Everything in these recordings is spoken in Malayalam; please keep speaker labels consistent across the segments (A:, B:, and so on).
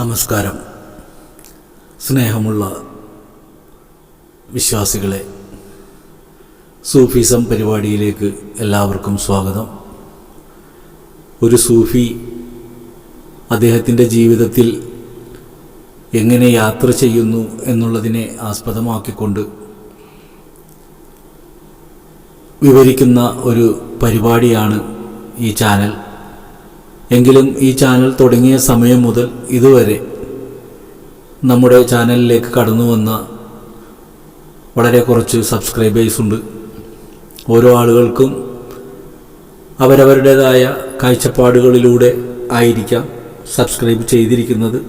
A: നമസ്കാരം. സ്നേഹമുള്ള വിശ്വാസികളെ, സൂഫിസം പരിപാടിയിലേക്ക് എല്ലാവർക്കും സ്വാഗതം. ഒരു സൂഫി അദ്ദേഹത്തിൻ്റെ ജീവിതത്തിൽ എങ്ങനെ യാത്ര ചെയ്യുന്നു എന്നുള്ളതിനെ ആസ്പദമാക്കിക്കൊണ്ട് വിവരിക്കുന്ന ഒരു പരിപാടിയാണ് ഈ ചാനൽ. എങ്കിലും ഈ ചാനൽ തുടങ്ങിയ സമയം മുതൽ ഇതുവരെ നമ്മുടെ ചാനലിലേക്ക് കടന്നു വന്ന വളരെ കുറച്ച് സബ്സ്ക്രൈബേഴ്സ് ഉണ്ട്. ഓരോ ആളുകൾക്കും അവരവരുടേതായ കാഴ്ചപ്പാടുകളിലൂടെ ആയിരിക്കാം സബ്സ്ക്രൈബ് ചെയ്തിരിക്കുന്നത്.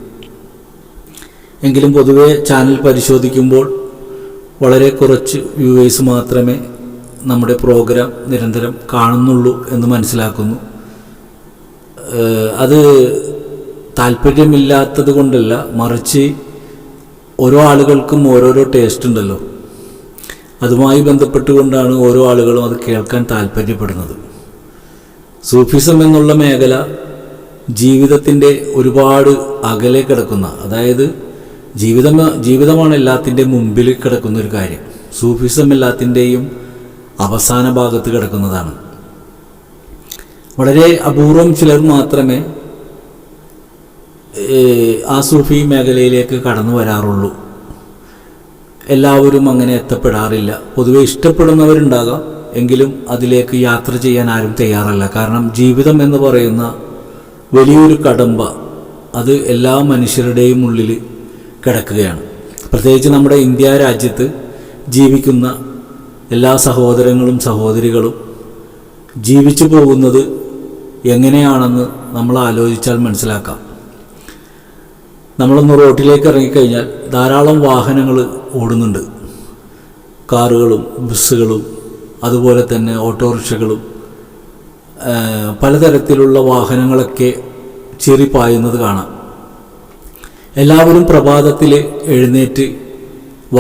A: എങ്കിലും പൊതുവെ ചാനൽ പരിശോധിക്കുമ്പോൾ വളരെ കുറച്ച് വ്യൂവേഴ്സ് മാത്രമേ നമ്മുടെ പ്രോഗ്രാം നിരന്തരം കാണുന്നുള്ളൂ എന്ന് മനസ്സിലാക്കുന്നു. അത് താല്പര്യമില്ലാത്തത് കൊണ്ടല്ല, മറിച്ച് ഓരോ ആളുകൾക്കും ഓരോരോ ടേസ്റ്റ് ഉണ്ടല്ലോ. അതുമായി ബന്ധപ്പെട്ടുകൊണ്ടാണ് ഓരോ ആളുകളും അത് കേൾക്കാൻ താല്പര്യപ്പെടുന്നത്. സൂഫിസം എന്നുള്ള മേഖല ജീവിതത്തിൻ്റെ ഒരുപാട് അകലെ കിടക്കുന്ന, അതായത് ജീവിതമാണ് എല്ലാത്തിൻ്റെയും മുമ്പിൽ കിടക്കുന്ന ഒരു കാര്യം. സൂഫിസം എല്ലാത്തിൻ്റെയും അവസാന ഭാഗത്ത് കിടക്കുന്നതാണ്. വളരെ അപൂർവം ചിലർ മാത്രമേ ആ സൂഫി മേഖലയിലേക്ക് കടന്നു വരാറുള്ളൂ. എല്ലാവരും അങ്ങനെ എത്തപ്പെടാറില്ല. പൊതുവെ ഇഷ്ടപ്പെടുന്നവരുണ്ടാകാം, എങ്കിലും അതിലേക്ക് യാത്ര ചെയ്യാൻ ആരും തയ്യാറല്ല. കാരണം ജീവിതം എന്ന് പറയുന്ന വലിയൊരു കടമ്പ അത് എല്ലാ മനുഷ്യരുടെയും ഉള്ളിൽ കിടക്കുകയാണ്. പ്രത്യേകിച്ച് നമ്മുടെ ഇന്ത്യ രാജ്യത്ത് ജീവിക്കുന്ന എല്ലാ സഹോദരങ്ങളും സഹോദരികളും ജീവിച്ചു പോകുന്നത് എങ്ങനെയാണെന്ന് നമ്മൾ ആലോചിച്ചാൽ മനസ്സിലാക്കാം. നമ്മളൊന്ന് റോട്ടിലേക്ക് ഇറങ്ങിക്കഴിഞ്ഞാൽ ധാരാളം വാഹനങ്ങൾ ഓടുന്നുണ്ട്. കാറുകളും ബസ്സുകളും അതുപോലെ തന്നെ ഓട്ടോറിക്ഷകളും പലതരത്തിലുള്ള വാഹനങ്ങളൊക്കെ ചീറിപ്പായുന്നത് കാണാം. എല്ലാവരും പ്രഭാതത്തിൽ എഴുന്നേറ്റ്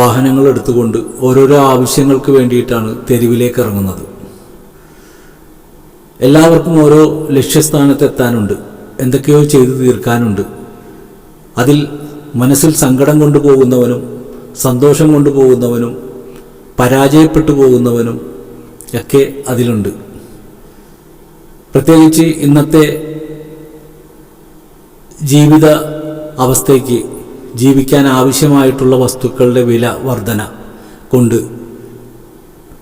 A: വാഹനങ്ങൾ എടുത്തുകൊണ്ട് ഓരോരോ ആവശ്യങ്ങൾക്ക് വേണ്ടിയിട്ടാണ് തെരുവിലേക്ക് ഇറങ്ങുന്നത്. എല്ലാവർക്കും ഓരോ ലക്ഷ്യസ്ഥാനത്തെത്താനുണ്ട്, എന്തൊക്കെയോ ചെയ്തു തീർക്കാനുണ്ട്. അതിൽ മനസ്സിൽ സങ്കടം കൊണ്ടുപോകുന്നവനും സന്തോഷം കൊണ്ടുപോകുന്നവനും പരാജയപ്പെട്ടു പോകുന്നവനും ഒക്കെ അതിലുണ്ട്. പ്രത്യേകിച്ച് ഇന്നത്തെ ജീവിത അവസ്ഥയ്ക്ക് ജീവിക്കാൻ ആവശ്യമായിട്ടുള്ള വസ്തുക്കളുടെ വില വർധന കൊണ്ട്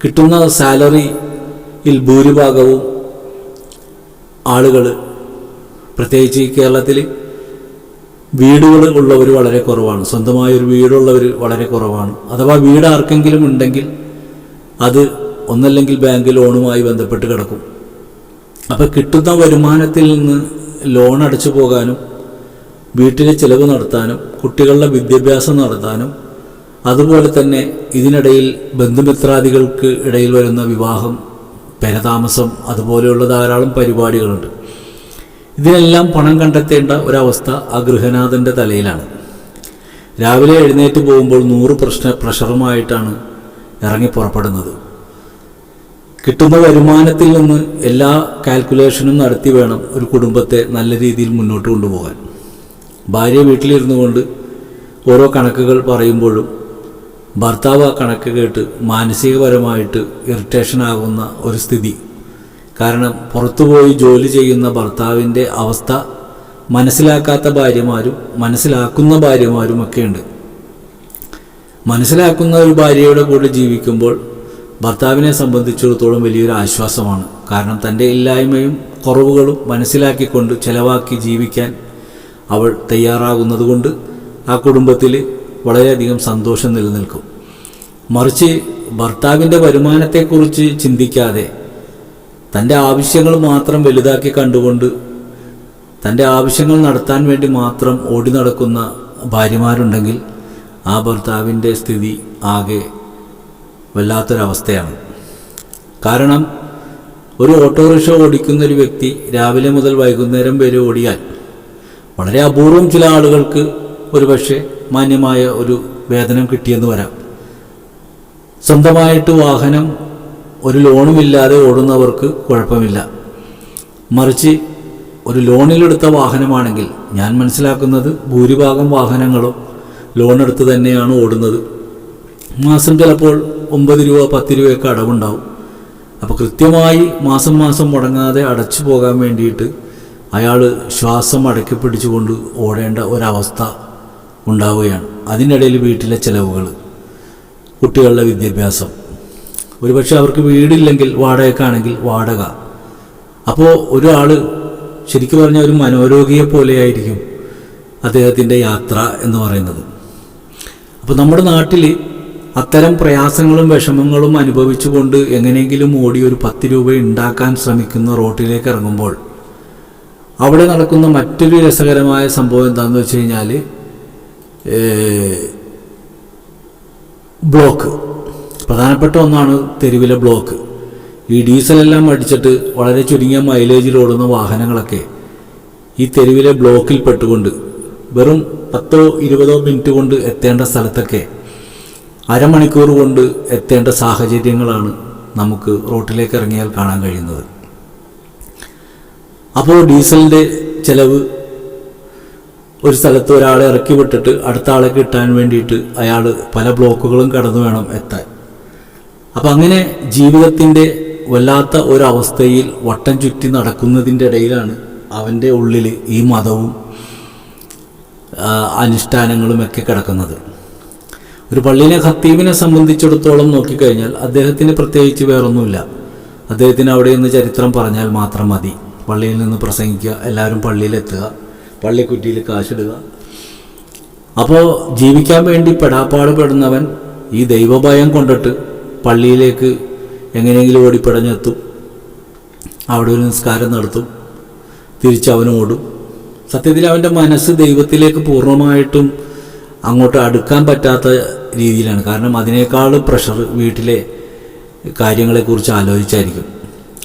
A: കിട്ടുന്ന സാലറിയിൽ ഭൂരിഭാഗവും ആളുകൾ, പ്രത്യേകിച്ച് ഈ കേരളത്തിൽ വീടുകൾ ഉള്ളവർ വളരെ കുറവാണ്. സ്വന്തമായൊരു വീടുള്ളവർ വളരെ കുറവാണ്. അഥവാ വീട് ആർക്കെങ്കിലും ഉണ്ടെങ്കിൽ അത് ഒന്നല്ലെങ്കിൽ ബാങ്ക് ലോണുമായി ബന്ധപ്പെട്ട് കിടക്കും. അപ്പോൾ കിട്ടുന്ന വരുമാനത്തിൽ നിന്ന് ലോൺ അടച്ചു പോകാനും വീട്ടിലെ ചിലവ് നടത്താനും കുട്ടികളുടെ വിദ്യാഭ്യാസം നടത്താനും അതുപോലെ തന്നെ ഇതിനിടയിൽ ബന്ധുമിത്രാദികൾക്ക് ഇടയിൽ വരുന്ന വിവാഹം, പെരതാമസം, അതുപോലെയുള്ള ധാരാളം പരിപാടികളുണ്ട്. ഇതിനെല്ലാം പണം കണ്ടെത്തേണ്ട ഒരവസ്ഥ ആ ഗൃഹനാഥൻ്റെ തലയിലാണ്. രാവിലെ എഴുന്നേറ്റ് പോകുമ്പോൾ 100 പ്രഷറുമായിട്ടാണ് ഇറങ്ങി പുറപ്പെടുന്നത്. കിട്ടുന്ന വരുമാനത്തിൽ നിന്ന് എല്ലാ കാൽക്കുലേഷനും നടത്തി വേണം ഒരു കുടുംബത്തെ നല്ല രീതിയിൽ മുന്നോട്ട് കൊണ്ടുപോകാൻ. ഭാര്യ വീട്ടിലിരുന്നു കൊണ്ട് ഓരോ കണക്കുകൾ പറയുമ്പോഴും ഭർത്താവ് ആ കണക്ക് കേട്ട് മാനസികപരമായിട്ട് ഇറിറ്റേഷനാകുന്ന ഒരു സ്ഥിതി. കാരണം പുറത്തുപോയി ജോലി ചെയ്യുന്ന ഭർത്താവിൻ്റെ അവസ്ഥ മനസ്സിലാക്കാത്ത ഭാര്യമാരും മനസ്സിലാക്കുന്ന ഭാര്യമാരും ഒക്കെയുണ്ട്. മനസ്സിലാക്കുന്ന ഒരു ഭാര്യയുടെ കൂടെ ജീവിക്കുമ്പോൾ ഭർത്താവിനെ സംബന്ധിച്ചിടത്തോളം വലിയൊരു ആശ്വാസമാണ്. കാരണം തൻ്റെ ഇല്ലായ്മയും കുറവുകളും മനസ്സിലാക്കിക്കൊണ്ട് ചെലവാക്കി ജീവിക്കാൻ അവൾ തയ്യാറാകുന്നത് കൊണ്ട് ആ കുടുംബത്തിൽ വളരെയധികം സന്തോഷം നിലനിൽക്കും. മറിച്ച് ഭർത്താവിൻ്റെ വരുമാനത്തെക്കുറിച്ച് ചിന്തിക്കാതെ തൻ്റെ ആവശ്യങ്ങൾ മാത്രം വലുതാക്കി കണ്ടുകൊണ്ട് തൻ്റെ ആവശ്യങ്ങൾ നടത്താൻ വേണ്ടി മാത്രം ഓടി നടക്കുന്ന ഭാര്യമാരുണ്ടെങ്കിൽ ആ ഭർത്താവിൻ്റെ സ്ഥിതി ആകെ വല്ലാത്തൊരവസ്ഥയാണ്. കാരണം ഒരു ഓട്ടോറിക്ഷ ഓടിക്കുന്നൊരു വ്യക്തി രാവിലെ മുതൽ വൈകുന്നേരം വരെ ഓടിയാൽ വളരെ അപൂർവം ചില ആളുകൾക്ക് ഒരുപക്ഷെ മാന്യമായ ഒരു വേതനം കിട്ടിയെന്ന് വരാം. സ്വന്തമായിട്ട് വാഹനം ഒരു ലോണുമില്ലാതെ ഓടുന്നവർക്ക് കുഴപ്പമില്ല. മറിച്ച് ഒരു ലോണിലെടുത്ത വാഹനമാണെങ്കിൽ ഞാൻ മനസ്സിലാക്കുന്നത് ഭൂരിഭാഗം വാഹനങ്ങളും ലോണെടുത്ത് തന്നെയാണ് ഓടുന്നത്. മാസം ചിലപ്പോൾ 9 രൂപ 10 രൂപയൊക്കെ അടവുണ്ടാവും. അപ്പോൾ കൃത്യമായി മാസം മാസം മുടങ്ങാതെ അടച്ചു പോകാൻ വേണ്ടിയിട്ട് അയാൾ ശ്വാസം അടക്കി പിടിച്ചുകൊണ്ട് ഓടേണ്ട ഒരവസ്ഥ ഉണ്ടാവുകയാണ്. അതിനിടയിൽ വീട്ടിലെ ചിലവുകൾ, കുട്ടികളുടെ വിദ്യാഭ്യാസം, ഒരുപക്ഷെ അവർക്ക് വീടില്ലെങ്കിൽ വാടകയ്ക്കാണെങ്കിൽ വാടക. അപ്പോൾ ഒരാൾ ശരിക്കും പറഞ്ഞാൽ ഒരു മനോരോഗിയെ പോലെയായിരിക്കും അദ്ദേഹത്തിൻ്റെ യാത്ര എന്ന് പറയുന്നത്. അപ്പോൾ നമ്മുടെ നാട്ടിൽ അത്തരം പ്രയാസങ്ങളും വിഷമങ്ങളും അനുഭവിച്ചുകൊണ്ട് എങ്ങനെയെങ്കിലും ഓടി ഒരു 10 രൂപ ഉണ്ടാക്കാൻ ശ്രമിക്കുന്ന റോട്ടിലേക്ക് ഇറങ്ങുമ്പോൾ അവിടെ നടക്കുന്ന മറ്റൊരു രസകരമായ സംഭവം എന്താണെന്ന് വെച്ച് കഴിഞ്ഞാൽ ബ്ലോക്ക്. പ്രധാനപ്പെട്ട ഒന്നാണ് തെരുവിലെ ബ്ലോക്ക്. ഈ ഡീസലെല്ലാം അടിച്ചിട്ട് വളരെ ചുരുങ്ങിയ മൈലേജിൽ ഓടുന്ന വാഹനങ്ങളൊക്കെ ഈ തെരുവിലെ ബ്ലോക്കിൽ പെട്ടുകൊണ്ട് വെറും 10-20 മിനിറ്റ് കൊണ്ട് എത്തേണ്ട സ്ഥലത്തൊക്കെ അരമണിക്കൂർ കൊണ്ട് എത്തേണ്ട സാഹചര്യങ്ങളാണ് നമുക്ക് റോട്ടിലേക്ക് ഇറങ്ങിയാൽ കാണാൻ കഴിയുന്നത്. അപ്പോൾ ഡീസലിൻ്റെ ചിലവ്, ഒരു സ്ഥലത്ത് ഒരാളെ ഇറക്കി വിട്ടിട്ട് അടുത്ത ആളെ കിട്ടാൻ വേണ്ടിയിട്ട് അയാൾ പല ബ്ലോക്കുകളും കടന്നു വേണം എത്താൻ. അപ്പം അങ്ങനെ ജീവിതത്തിൻ്റെ വല്ലാത്ത ഒരവസ്ഥയിൽ വട്ടം ചുറ്റി നടക്കുന്നതിൻ്റെ ഇടയിലാണ് അവൻ്റെ ഉള്ളിൽ ഈ മതവും അനുഷ്ഠാനങ്ങളുമൊക്കെ കിടക്കുന്നത്. ഒരു പള്ളിയിലെ ഖത്തീബിനെ സംബന്ധിച്ചിടത്തോളം നോക്കിക്കഴിഞ്ഞാൽ അദ്ദേഹത്തിന് പ്രത്യേകിച്ച് വേറൊന്നുമില്ല. അദ്ദേഹത്തിന് അവിടെ നിന്ന് ചരിത്രം പറഞ്ഞാൽ മാത്രം മതി. പള്ളിയിൽ നിന്ന് പ്രസംഗിക്കുക, എല്ലാവരും പള്ളിയിലെത്തുക, പള്ളിക്കുറ്റിയിൽ കാശിടുക. അപ്പോൾ ജീവിക്കാൻ വേണ്ടി പെടാപ്പാട് പെടുന്നവൻ ഈ ദൈവഭയം കൊണ്ടിട്ട് പള്ളിയിലേക്ക് എങ്ങനെയെങ്കിലും ഓടിപ്പിടഞ്ഞെത്തും, അവിടെ ഒരു നിസ്കാരം നടത്തും, തിരിച്ചവനോടും. സത്യത്തിൽ അവൻ്റെ മനസ്സ് ദൈവത്തിലേക്ക് പൂർണ്ണമായിട്ടും അങ്ങോട്ട് അടുക്കാൻ പറ്റാത്ത രീതിയിലാണ്. കാരണം അതിനേക്കാൾ പ്രഷർ വീട്ടിലെ കാര്യങ്ങളെക്കുറിച്ച് ആലോചിച്ചായിരിക്കും.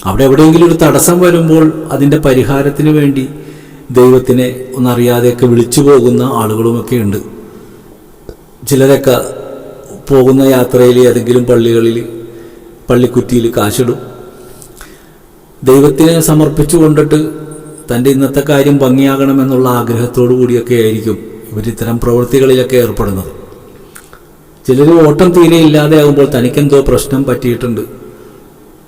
A: അവിടെ എവിടെയെങ്കിലും ഒരു തടസ്സം വരുമ്പോൾ അതിൻ്റെ പരിഹാരത്തിന് വേണ്ടി ദൈവത്തിനെ ഒന്നറിയാതെയൊക്കെ വിളിച്ചു പോകുന്ന ആളുകളുമൊക്കെ ഉണ്ട്. ചിലരൊക്കെ പോകുന്ന യാത്രയിൽ ഏതെങ്കിലും പള്ളികളിൽ പള്ളിക്കുറ്റിയിൽ കാശിടും. ദൈവത്തിനെ സമർപ്പിച്ചു കൊണ്ടിട്ട് തൻ്റെ ഇന്നത്തെ കാര്യം ഭംഗിയാകണമെന്നുള്ള ആഗ്രഹത്തോടു കൂടിയൊക്കെ ആയിരിക്കും ഇവരിത്തരം പ്രവൃത്തികളിലൊക്കെ ഏർപ്പെടുന്നത്. ചിലർ ഓട്ടം തീരെ ഇല്ലാതെ ആകുമ്പോൾ തനിക്കെന്തോ പ്രശ്നം പറ്റിയിട്ടുണ്ട്,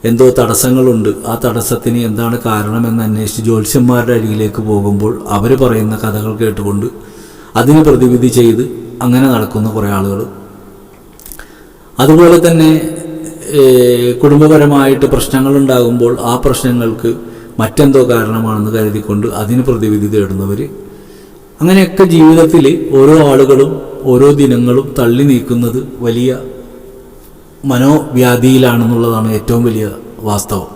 A: എന്തോ തടസ്സങ്ങളുണ്ട്, ആ തടസ്സത്തിന് എന്താണ് കാരണമെന്ന് അന്വേഷിച്ച് ജ്യോത്സ്യന്മാരുടെ അരികിലേക്ക് പോകുമ്പോൾ അവർ പറയുന്ന കഥകൾ കേട്ടുകൊണ്ട് അതിന് പ്രതിവിധി ചെയ്ത് അങ്ങനെ നടക്കുന്ന കുറേ ആളുകൾ. അതുപോലെ തന്നെ കുടുംബപരമായിട്ട് പ്രശ്നങ്ങളുണ്ടാകുമ്പോൾ ആ പ്രശ്നങ്ങൾക്ക് മറ്റെന്തോ കാരണമാണെന്ന് കരുതിക്കൊണ്ട് അതിന് പ്രതിവിധി തേടുന്നവർ. അങ്ങനെയൊക്കെ ജീവിതത്തിൽ ഓരോ ആളുകളും ഓരോ ദിനങ്ങളും തള്ളി നീക്കുന്നത് വലിയ മനോവ്യാധിയിലാണെന്നുള്ളതാണ് ഏറ്റവും വലിയ വാസ്തവം.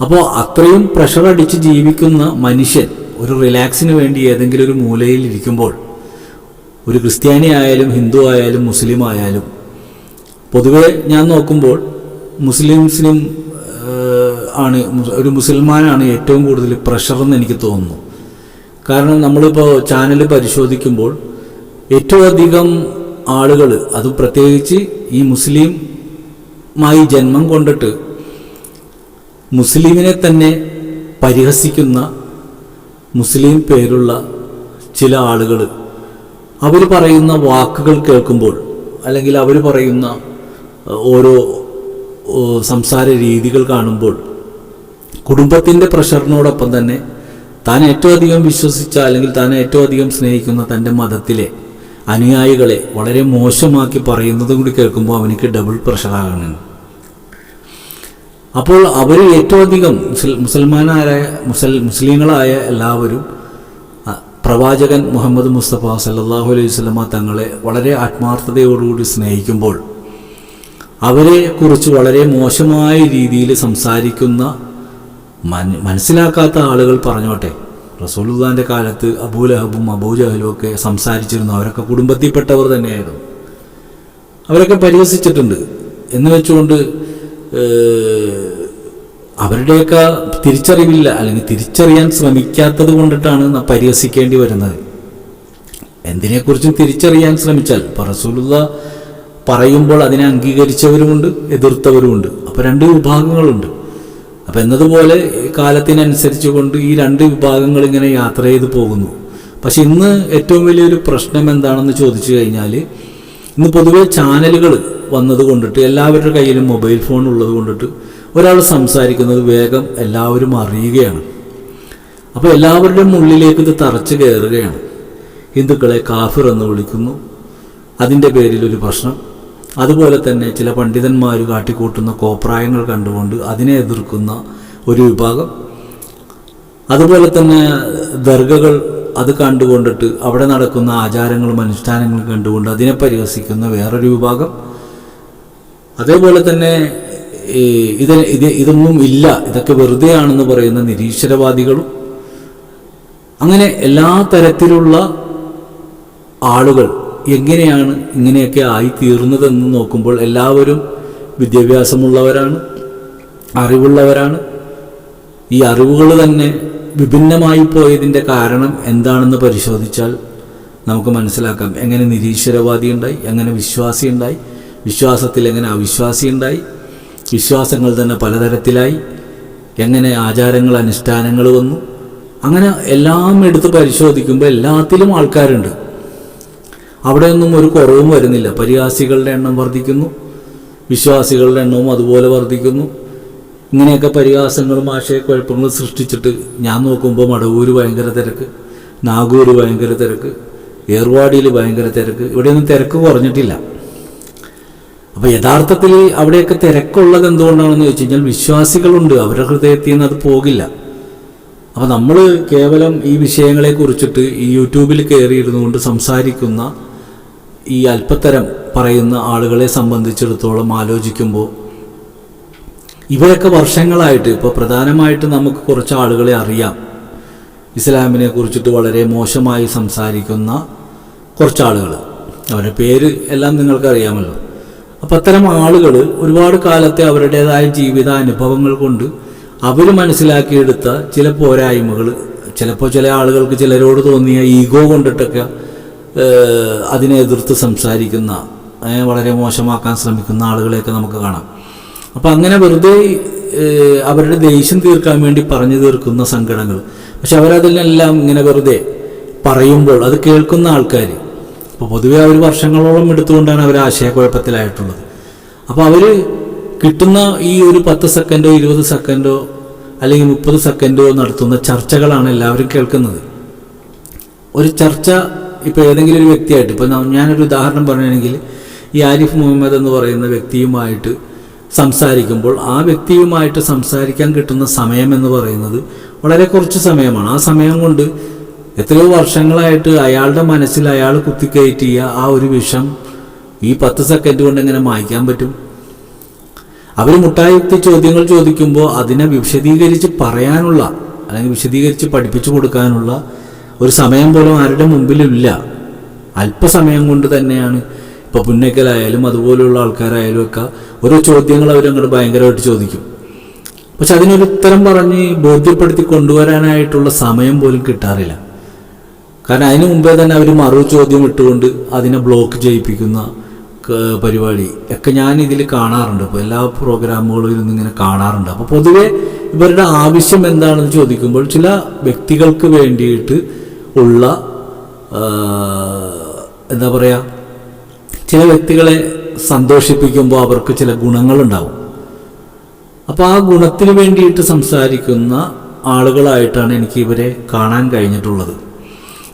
A: അപ്പോൾ അത്രയും പ്രഷർ അടിച്ച് ജീവിക്കുന്ന മനുഷ്യൻ ഒരു റിലാക്സിന് വേണ്ടി ഏതെങ്കിലും ഒരു മൂലയിൽ ഇരിക്കുമ്പോൾ, ഒരു ക്രിസ്ത്യാനി ആയാലും ഹിന്ദു ആയാലും മുസ്ലിം ആയാലും, പൊതുവെ ഞാൻ നോക്കുമ്പോൾ മുസ്ലിംസിനും ആണ്, ഒരു മുസൽമാനാണ് ഏറ്റവും കൂടുതൽ പ്രഷറെന്ന് എനിക്ക് തോന്നുന്നു. കാരണം നമ്മളിപ്പോൾ ചാനൽ പരിശോധിക്കുമ്പോൾ ഏറ്റവും അധികം ആളുകൾ, അതും പ്രത്യേകിച്ച് ഈ മുസ്ലിമായി ജന്മം കൊണ്ടിട്ട് മുസ്ലിമിനെ തന്നെ പരിഹസിക്കുന്ന മുസ്ലിം പേരുള്ള ചില ആളുകൾ, അവർ പറയുന്ന വാക്കുകൾ കേൾക്കുമ്പോൾ, അല്ലെങ്കിൽ അവർ പറയുന്ന ഓരോ സംസാര രീതികൾ കാണുമ്പോൾ, കുടുംബത്തിൻ്റെ പ്രഷറിനോടൊപ്പം തന്നെ താൻ ഏറ്റവും അധികം വിശ്വസിച്ച അല്ലെങ്കിൽ താൻ ഏറ്റവും അധികം സ്നേഹിക്കുന്ന തൻ്റെ മതത്തിലെ അനുയായികളെ വളരെ മോശമാക്കി പറയുന്നതും കൂടി കേൾക്കുമ്പോൾ അവനിക്ക് ഡബിൾ പ്രഷറാകണം. അപ്പോൾ അവർ ഏറ്റവും അധികം മുസ്ലിങ്ങളായ എല്ലാവരും പ്രവാചകൻ മുഹമ്മദ് മുസ്തഫ സല്ലല്ലാഹു അലൈഹി വസല്ലമ തങ്ങളെ വളരെ ആത്മാർത്ഥതയോടുകൂടി സ്നേഹിക്കുമ്പോൾ അവരെക്കുറിച്ച് വളരെ മോശമായ രീതിയിൽ സംസാരിക്കുന്ന, മനസ്സിലാക്കാത്ത ആളുകൾ പറഞ്ഞോട്ടെ, റസൂലുള്ളാഹിൻ്റെ കാലത്ത് അബൂലഹബും അബൂജഹലും ഒക്കെ സംസാരിച്ചിരുന്നു. അവരൊക്കെ കുടുംബത്തിൽപ്പെട്ടവർ തന്നെയായിരുന്നു. അവരൊക്കെ പരിഹസിച്ചിട്ടുണ്ട്. എന്ന് വെച്ചുകൊണ്ട് അവരുടെയൊക്കെ തിരിച്ചറിവില്ല, അല്ലെങ്കിൽ തിരിച്ചറിയാൻ ശ്രമിക്കാത്തത് കൊണ്ടിട്ടാണ് പരിഹസിക്കേണ്ടി വരുന്നത്. എന്തിനെക്കുറിച്ചും തിരിച്ചറിയാൻ ശ്രമിച്ചാൽ, ഇപ്പോൾ റസൂലുള്ളാഹ് പറയുമ്പോൾ അതിനെ അംഗീകരിച്ചവരുമുണ്ട്, എതിർത്തവരുമുണ്ട്. അപ്പോൾ രണ്ട് വിഭാഗങ്ങളുണ്ട്. അപ്പം എന്നതുപോലെ കാലത്തിനനുസരിച്ച് കൊണ്ട് ഈ രണ്ട് വിഭാഗങ്ങൾ ഇങ്ങനെ യാത്ര ചെയ്ത് പോകുന്നു. പക്ഷെ ഇന്ന് ഏറ്റവും വലിയൊരു പ്രശ്നം എന്താണെന്ന് ചോദിച്ചു കഴിഞ്ഞാൽ, ഇന്ന് പൊതുവെ ചാനലുകൾ വന്നത് കൊണ്ടിട്ട് എല്ലാവരുടെ കയ്യിലും മൊബൈൽ ഫോൺ ഉള്ളത് കൊണ്ടിട്ട് ഒരാൾ സംസാരിക്കുന്നത് വേഗം എല്ലാവരും അറിയുകയാണ്. അപ്പോൾ എല്ലാവരുടെയും ഉള്ളിലേക്ക് ഇത് തറച്ചു കയറുകയാണ്. ഹിന്ദുക്കളെ കാഫിർ എന്ന് വിളിക്കുന്നു, അതിൻ്റെ പേരിലൊരു പ്രശ്നം. അതുപോലെ തന്നെ ചില പണ്ഡിതന്മാർ കാട്ടിക്കൂട്ടുന്ന കോപ്രായങ്ങൾ കണ്ടുകൊണ്ട് അതിനെ എതിർക്കുന്ന ഒരു വിഭാഗം. അതുപോലെ തന്നെ ദർഗകൾ അത് കണ്ടുകൊണ്ടിട്ട് അവിടെ നടക്കുന്ന ആചാരങ്ങളും അനുഷ്ഠാനങ്ങളും കണ്ടുകൊണ്ട് അതിനെ പരിഹസിക്കുന്ന വേറൊരു വിഭാഗം. അതേപോലെ തന്നെ ഇതൊന്നും ഇല്ല, ഇതൊക്കെ വെറുതെയാണെന്ന് പറയുന്ന നിരീശ്വരവാദികളും. അങ്ങനെ എല്ലാ തരത്തിലുള്ള ആളുകൾ എങ്ങനെയാണ് ഇങ്ങനെയൊക്കെ ആയിത്തീർന്നതെന്ന് നോക്കുമ്പോൾ എല്ലാവരും വിദ്യാഭ്യാസമുള്ളവരാണ്, അറിവുള്ളവരാണ്. ഈ അറിവുകൾ തന്നെ വിഭിന്നമായി പോയതിൻ്റെ കാരണം എന്താണെന്ന് പരിശോധിച്ചാൽ നമുക്ക് മനസ്സിലാക്കാം. എങ്ങനെ നിരീശ്വരവാദി ഉണ്ടായി, എങ്ങനെ വിശ്വാസി ഉണ്ടായി, വിശ്വാസത്തിൽ എങ്ങനെ അവിശ്വാസി ഉണ്ടായി, വിശ്വാസങ്ങൾ തന്നെ പലതരത്തിലായി, എങ്ങനെ ആചാരങ്ങൾ അനുഷ്ഠാനങ്ങൾ വന്നു. അങ്ങനെ എല്ലാം എടുത്ത് പരിശോധിക്കുമ്പോൾ എല്ലാത്തിലും ആൾക്കാരുണ്ട്. അവിടെയൊന്നും ഒരു കുറവും വരുന്നില്ല. പരിഹാസികളുടെ എണ്ണം വർദ്ധിക്കുന്നു, വിശ്വാസികളുടെ എണ്ണവും അതുപോലെ വർദ്ധിക്കുന്നു. ഇങ്ങനെയൊക്കെ പരിഹാസങ്ങളും ആശയക്കുഴപ്പങ്ങളും സൃഷ്ടിച്ചിട്ട് ഞാൻ നോക്കുമ്പോൾ മടവൂർ ഭയങ്കര തിരക്ക്, നാഗൂർ ഭയങ്കര തിരക്ക്, ഏർവാടിയിൽ ഭയങ്കര തിരക്ക്. ഇവിടെയൊന്നും തിരക്ക് കുറഞ്ഞിട്ടില്ല. അപ്പോൾ യഥാർത്ഥത്തിൽ അവിടെയൊക്കെ തിരക്കുള്ളത് എന്തുകൊണ്ടാണെന്ന് ചോദിച്ചു കഴിഞ്ഞാൽ വിശ്വാസികളുണ്ട്, അവരുടെ ഹൃദയത്തിൽ നിന്ന് അത് പോകില്ല. അപ്പോൾ നമ്മൾ കേവലം ഈ വിഷയങ്ങളെ കുറിച്ചിട്ട് ഈ യൂട്യൂബിൽ കയറിയിരുന്നു കൊണ്ട് സംസാരിക്കുന്ന ഈ അല്പത്തരം പറയുന്ന ആളുകളെ സംബന്ധിച്ചിടത്തോളം ആലോചിക്കുമ്പോൾ ഇവരൊക്കെ വർഷങ്ങളായിട്ട്, ഇപ്പോൾ പ്രധാനമായിട്ട് നമുക്ക് കുറച്ച് ആളുകളെ അറിയാം, ഇസ്ലാമിനെ കുറിച്ചിട്ട് വളരെ മോശമായി സംസാരിക്കുന്ന കുറച്ച് ആളുകൾ. അവരുടെ പേര് എല്ലാം നിങ്ങൾക്കറിയാമല്ലോ. അപ്പം അത്തരം ആളുകൾ ഒരുപാട് കാലത്തെ അവരുടേതായ ജീവിതാനുഭവങ്ങൾ കൊണ്ട് അവർ മനസ്സിലാക്കിയെടുത്ത ചില പോരായ്മകൾ, ചിലപ്പോൾ ചില ആളുകൾക്ക് ചിലരോട് തോന്നിയ ഈഗോ കൊണ്ടിട്ടൊക്കെ അതിനെ എതിർത്ത് സംസാരിക്കുന്ന, വളരെ മോശമാക്കാൻ ശ്രമിക്കുന്ന ആളുകളെയൊക്കെ നമുക്ക് കാണാം. അപ്പം അങ്ങനെ വെറുതെ അവരുടെ ദേഷ്യം തീർക്കാൻ വേണ്ടി പറഞ്ഞു തീർക്കുന്ന സംഘടനകൾ. പക്ഷെ അവരതിനെല്ലാം ഇങ്ങനെ വെറുതെ പറയുമ്പോൾ അത് കേൾക്കുന്ന ആൾക്കാർ, അപ്പോൾ പൊതുവെ അവർ വർഷങ്ങളോളം എടുത്തുകൊണ്ടാണ് അവർ ആശയക്കുഴപ്പത്തിലായിട്ടുള്ളത്. അപ്പോൾ അവർ കിട്ടുന്ന ഈ ഒരു 10 സെക്കൻഡോ 20 സെക്കൻഡോ അല്ലെങ്കിൽ 30 സെക്കൻഡോ നടത്തുന്ന ചർച്ചകളാണ് എല്ലാവരും കേൾക്കുന്നത്. ഒരു ചർച്ച ഇപ്പോൾ ഏതെങ്കിലും ഒരു വ്യക്തിയായിട്ട്, ഇപ്പോൾ ഞാനൊരു ഉദാഹരണം പറയുകയാണെങ്കിൽ, ഈ ആരിഫ് മുഹമ്മദ് എന്ന് പറയുന്ന വ്യക്തിയുമായിട്ട് സംസാരിക്കുമ്പോൾ ആ വ്യക്തിയുമായിട്ട് സംസാരിക്കാൻ കിട്ടുന്ന സമയം എന്ന് പറയുന്നത് വളരെ കുറച്ച് സമയമാണ്. ആ സമയം കൊണ്ട് എത്രയോ വർഷങ്ങളായിട്ട് അയാളുടെ മനസ്സിൽ അയാൾ കുത്തിക്കയറ്റിയ ആ ഒരു വിഷം ഈ 10 സെക്കൻഡ് കൊണ്ട് എങ്ങനെ മായ്ക്കാൻ പറ്റും? അവർ മുട്ടായുക്തി ചോദ്യങ്ങൾ ചോദിക്കുമ്പോൾ അതിനെ വിശദീകരിച്ച് പറയാനുള്ള അല്ലെങ്കിൽ വിശദീകരിച്ച് പഠിപ്പിച്ചു കൊടുക്കാനുള്ള ഒരു സമയം പോലും ആരുടെ മുമ്പിലില്ല. അല്പസമയം കൊണ്ട് തന്നെയാണ് ഇപ്പോൾ പുന്നക്കലായാലും അതുപോലെയുള്ള ആൾക്കാരായാലും ഒക്കെ ഓരോ ചോദ്യങ്ങൾ അവരങ്ങോട്ട് ഭയങ്കരമായിട്ട് ചോദിക്കും. പക്ഷെ അതിനൊരു ഉത്തരം പറഞ്ഞ് ബോധ്യപ്പെടുത്തി കൊണ്ടുവരാനായിട്ടുള്ള സമയം പോലും കിട്ടാറില്ല. കാരണം അതിനു മുമ്പേ തന്നെ അവർ മറു ചോദ്യം ഇട്ടുകൊണ്ട് അതിനെ ബ്ലോക്ക് ചെയ്യിപ്പിക്കുന്ന പരിപാടി ഒക്കെ ഞാൻ ഇതിൽ കാണാറുണ്ട്. ഇപ്പോൾ എല്ലാ പ്രോഗ്രാമുകളും ഇരുന്ന് ഇങ്ങനെ കാണാറുണ്ട്. അപ്പോൾ പൊതുവെ ഇവരുടെ ആവശ്യം എന്താണെന്ന് ചോദിക്കുമ്പോൾ ചില വ്യക്തികൾക്ക് വേണ്ടിയിട്ട് ഉള്ള എന്താ പറയുക, ചില വ്യക്തികളെ സന്തോഷിപ്പിക്കുമ്പോൾ അവർക്ക് ചില ഗുണങ്ങളുണ്ടാവും. അപ്പോൾ ആ ഗുണത്തിന് വേണ്ടിയിട്ട് സംസാരിക്കുന്ന ആളുകളായിട്ടാണ് എനിക്ക് ഇവരെ കാണാൻ കഴിഞ്ഞിട്ടുള്ളത്.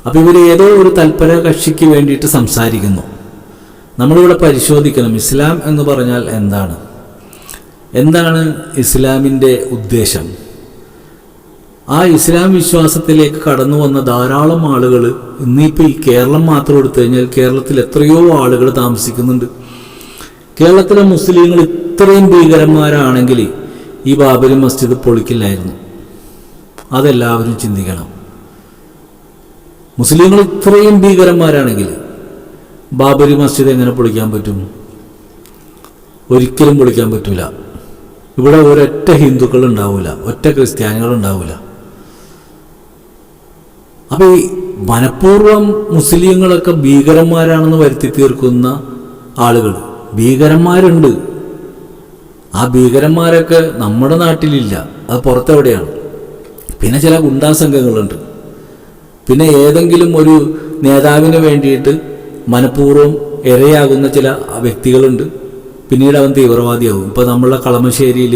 A: അപ്പോൾ ഇവർ ഏതോ ഒരു തൽപര കക്ഷിക്ക് വേണ്ടിയിട്ട് സംസാരിക്കുന്നു. നമ്മളിവിടെ പരിശോധിക്കണം, ഇസ്ലാം എന്ന് പറഞ്ഞാൽ എന്താണ്, എന്താണ് ഇസ്ലാമിൻ്റെ ഉദ്ദേശം. ആ ഇസ്ലാം വിശ്വാസത്തിലേക്ക് കടന്നു വന്ന ധാരാളം ആളുകൾ ഇന്നിപ്പോൾ ഈ കേരളം മാത്രം എടുത്തു കഴിഞ്ഞാൽ കേരളത്തിൽ എത്രയോ ആളുകൾ താമസിക്കുന്നുണ്ട്. കേരളത്തിലെ മുസ്ലിങ്ങൾ ഇത്രയും ഭീകരന്മാരാണെങ്കിൽ ഈ ബാബരി മസ്ജിദ് പൊളിക്കില്ലായിരുന്നു. അതെല്ലാവരും ചിന്തിക്കണം. മുസ്ലിങ്ങൾ ഇത്രയും ഭീകരന്മാരാണെങ്കിൽ ബാബരി മസ്ജിദ് എങ്ങനെ പൊളിക്കാൻ പറ്റും? ഒരിക്കലും പൊളിക്കാൻ പറ്റില്ല. ഇവിടെ ഒരൊറ്റ ഹിന്ദുക്കൾ ഉണ്ടാവില്ല, ഒറ്റ ക്രിസ്ത്യാനികൾ ഉണ്ടാവില്ല. അപ്പോൾ ഈ മനഃപൂർവ്വം മുസ്ലിങ്ങളൊക്കെ ഭീകരന്മാരാണെന്ന് വരുത്തി തീർക്കുന്ന ആളുകൾ ഭീകരന്മാരുണ്ട്. ആ ഭീകരന്മാരൊക്കെ നമ്മുടെ നാട്ടിലില്ല, അത് പുറത്തെവിടെയാണ്. പിന്നെ ചില ഗുണ്ടാ സംഘങ്ങളുണ്ട്. പിന്നെ ഏതെങ്കിലും ഒരു നേതാവിന് വേണ്ടിയിട്ട് മനഃപൂർവ്വം ഇരയാകുന്ന ചില വ്യക്തികളുണ്ട്. പിന്നീട് അവൻ തീവ്രവാദിയാകും. ഇപ്പോൾ നമ്മളെ കളമശ്ശേരിയിൽ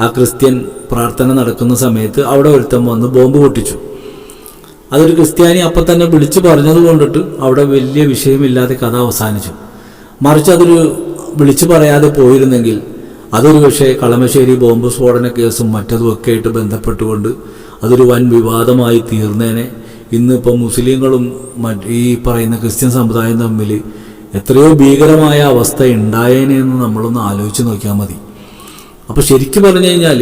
A: ആ ക്രിസ്ത്യൻ പ്രാർത്ഥന നടക്കുന്ന സമയത്ത് അവിടെ ഒരുത്തൻ വന്ന് ബോംബ് പൊട്ടിച്ചു. അതൊരു ക്രിസ്ത്യാനി അപ്പം തന്നെ വിളിച്ചു പറഞ്ഞത് കൊണ്ടിട്ട് അവിടെ വലിയ വിഷയമില്ലാതെ കഥ അവസാനിച്ചു. മറിച്ച് അതൊരു വിളിച്ചു പറയാതെ പോയിരുന്നെങ്കിൽ അതൊരു പക്ഷേ കളമശ്ശേരി ബോംബ് സ്ഫോടന കേസും മറ്റതുമൊക്കെ ആയിട്ട് ബന്ധപ്പെട്ടുകൊണ്ട് അതൊരു വൻ വിവാദമായി തീർന്നേനെ. ഇന്നിപ്പോൾ മുസ്ലിങ്ങളും ഈ പറയുന്ന ക്രിസ്ത്യൻ സമുദായം തമ്മിൽ എത്രയോ ഭീകരമായ അവസ്ഥ ഉണ്ടായേനെ എന്ന് നമ്മളൊന്ന് ആലോചിച്ച് നോക്കിയാൽ മതി. അപ്പോൾ ശരിക്കും പറഞ്ഞു കഴിഞ്ഞാൽ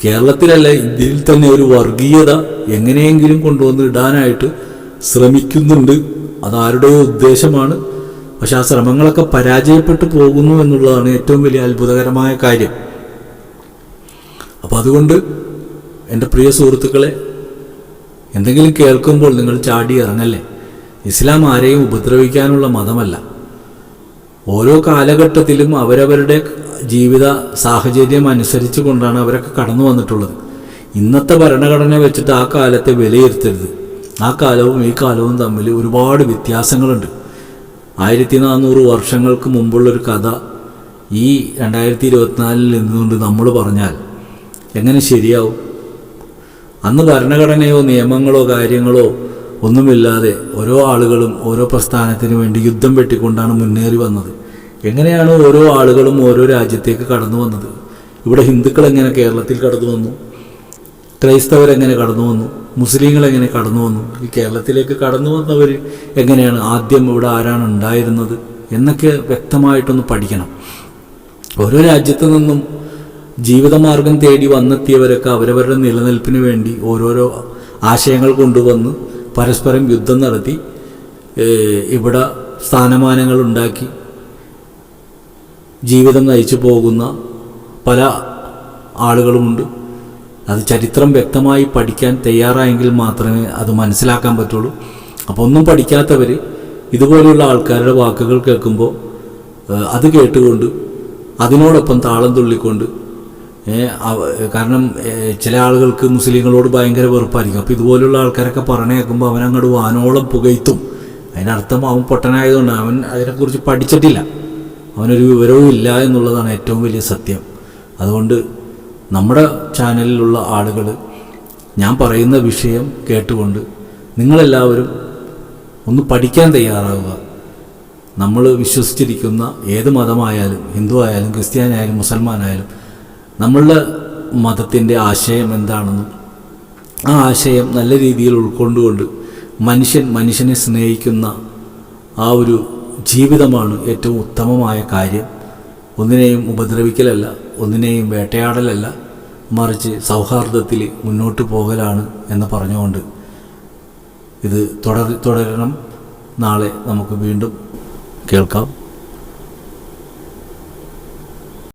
A: കേരളത്തിലല്ല, ഇന്ത്യയിൽ തന്നെ ഒരു വർഗീയത എങ്ങനെയെങ്കിലും കൊണ്ടുവന്ന് ഇടാനായിട്ട് ശ്രമിക്കുന്നുണ്ട്. അതാരുടെയോ ഉദ്ദേശമാണ്. പക്ഷെ ആ ശ്രമങ്ങളൊക്കെ പരാജയപ്പെട്ടു പോകുന്നു എന്നുള്ളതാണ് ഏറ്റവും വലിയ അത്ഭുതകരമായ കാര്യം. അപ്പം അതുകൊണ്ട് എൻ്റെ പ്രിയ സുഹൃത്തുക്കളെ, എന്തെങ്കിലും കേൾക്കുമ്പോൾ നിങ്ങൾ ചാടി ഇറങ്ങല്ലേ. ഇസ്ലാം ആരെയും ഉപദ്രവിക്കാനുള്ള മതമല്ല. ഓരോ കാലഘട്ടത്തിലും അവരവരുടെ ജീവിത സാഹചര്യം അനുസരിച്ച് കൊണ്ടാണ് അവരൊക്കെ കടന്നു വന്നിട്ടുള്ളത്. ഇന്നത്തെ ഭരണഘടന വെച്ചിട്ട് ആ കാലത്തെ വിലയിരുത്തരുത്. ആ കാലവും ഈ കാലവും തമ്മിൽ ഒരുപാട് വ്യത്യാസങ്ങളുണ്ട്. 1400 വർഷങ്ങൾക്ക് മുമ്പുള്ളൊരു കഥ ഈ 2024 നിന്നുകൊണ്ട് നമ്മൾ പറഞ്ഞാൽ എങ്ങനെ ശരിയാവും? അന്ന് ഭരണഘടനയോ നിയമങ്ങളോ കാര്യങ്ങളോ ഒന്നുമില്ലാതെ ഓരോ ആളുകളും ഓരോ പ്രസ്ഥാനത്തിന് വേണ്ടി യുദ്ധം വെട്ടിക്കൊണ്ടാണ് മുന്നേറി വന്നത്. എങ്ങനെയാണ് ഓരോ ആളുകളും ഓരോ രാജ്യത്തേക്ക് കടന്നു വന്നത്? ഇവിടെ ഹിന്ദുക്കൾ എങ്ങനെ കേരളത്തിൽ കടന്നു വന്നു? ക്രൈസ്തവരെങ്ങനെ കടന്നു വന്നു? മുസ്ലിങ്ങൾ എങ്ങനെ കടന്നു വന്നു? ഈ കേരളത്തിലേക്ക് കടന്നു വന്നവർ എങ്ങനെയാണ്? ആദ്യം ഇവിടെ ആരാണ് ഉണ്ടായിരുന്നത് എന്നൊക്കെ വ്യക്തമായിട്ടൊന്ന് പഠിക്കണം. ഓരോ രാജ്യത്തു നിന്നും ജീവിതമാർഗം തേടി വന്നെത്തിയവരൊക്കെ അവരവരുടെ നിലനിൽപ്പിന് വേണ്ടി ഓരോരോ ആശയങ്ങൾ കൊണ്ടുവന്ന് പരസ്പരം യുദ്ധം നടത്തി ഇവിടെ സ്ഥാനമാനങ്ങൾ ഉണ്ടാക്കി ജീവിതം നയിച്ചു പോകുന്ന പല ആളുകളുമുണ്ട്. അത് ചരിത്രം വ്യക്തമായി പഠിക്കാൻ തയ്യാറായെങ്കിൽ മാത്രമേ അത് മനസ്സിലാക്കാൻ പറ്റുള്ളൂ. അപ്പോൾ ഒന്നും പഠിക്കാത്തവർ ഇതുപോലെയുള്ള ആൾക്കാരുടെ വാക്കുകൾ കേൾക്കുമ്പോൾ അത് കേട്ടുകൊണ്ട് അതിനോടൊപ്പം താളം തുള്ളിക്കൊണ്ട്, കാരണം ചില ആളുകൾക്ക് മുസ്ലിങ്ങളോട് ഭയങ്കര വെറുപ്പായിരിക്കും. അപ്പോൾ ഇതുപോലുള്ള ആൾക്കാരൊക്കെ പറഞ്ഞു കേൾക്കുമ്പോൾ അവനങ്ങോട്ട് വാനോളം പുകയ്ത്തും. അതിനർത്ഥം അവൻ പൊട്ടനായതുകൊണ്ട് അവൻ അതിനെക്കുറിച്ച് പഠിച്ചിട്ടില്ല, അവനൊരു വിവരവും ഇല്ല എന്നുള്ളതാണ് ഏറ്റവും വലിയ സത്യം. അതുകൊണ്ട് നമ്മുടെ ചാനലിലുള്ള ആളുകൾ ഞാൻ പറയുന്ന വിഷയം കേട്ടുകൊണ്ട് നിങ്ങളെല്ലാവരും ഒന്ന് പഠിക്കാൻ തയ്യാറാവുക. നമ്മൾ വിശ്വസിച്ചിരിക്കുന്ന ഏത് മതമായാലും, ഹിന്ദു ആയാലും ക്രിസ്ത്യാനായാലും മുസൽമാനായാലും, നമ്മളുടെ മതത്തിൻ്റെ ആശയം എന്താണെന്നും ആ ആശയം നല്ല രീതിയിൽ ഉൾക്കൊണ്ടുകൊണ്ട് മനുഷ്യനെ സ്നേഹിക്കുന്ന ആ ഒരു ജീവിതമാണ് ഏറ്റവും ഉത്തമമായ കാര്യം. ഒന്നിനെയും ഉപദ്രവിക്കലല്ല, ഒന്നിനെയും വേട്ടയാടലല്ല, മറിച്ച് സൗഹാർദ്ദത്തിൽ മുന്നോട്ട് പോകലാണ് എന്ന് പറഞ്ഞുകൊണ്ട് ഇത് തുടരണം. നാളെ നമുക്ക് വീണ്ടും കേൾക്കാം.